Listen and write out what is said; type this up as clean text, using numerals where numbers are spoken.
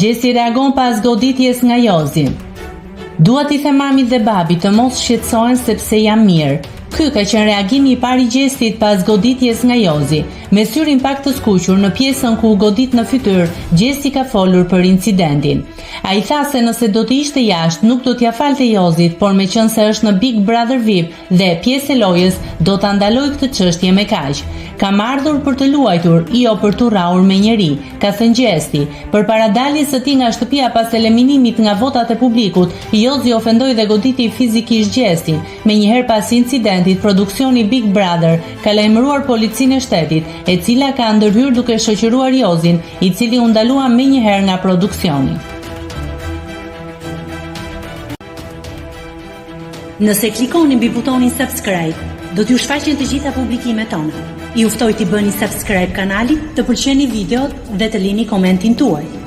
Gjesi reagon pas goditjes nga Jozi. Dua t'i them mamit dhe babit të mos shqetësohen sepse jam mirë. Ky ka qenë reagimi i parë i Gjesit pas goditjes nga Jozi. Me syrin pak të skuqur në pjesën ku u godit në fytyrë, Gjesi ka folur për incidentin. Ai tha se nëse do të ishte jashtë nuk do t'ia falte Jozit, por meqense është në Big Brother VIP dhe pjesë e lojës, do ta ndaloj këtë çështje me kaq. Kam ardhur për të luajtur, jo për të rrahur me njeri, ka thënë Gjesi. Përpara daljes së tij nga shtëpia pas eliminimit nga votat e publikut, Jozi ofendoi dhe goditi fizikisht Gjesin. Menjëherë pas incidentit, produksioni Big Brother ka lajmëruar policinë e shtetit, e cila ka ndërhyrë duke shoqëruar Jozin, i cili u ndalua menjëherë nga produksioni. Nëse klikoni mbi butonin subscribe, do t'ju shfaqen të gjitha publikimet tona. Ju ftoj t'i bëni subscribe kanalit, të pëlqeni videot dhe të lini komentin tuaj.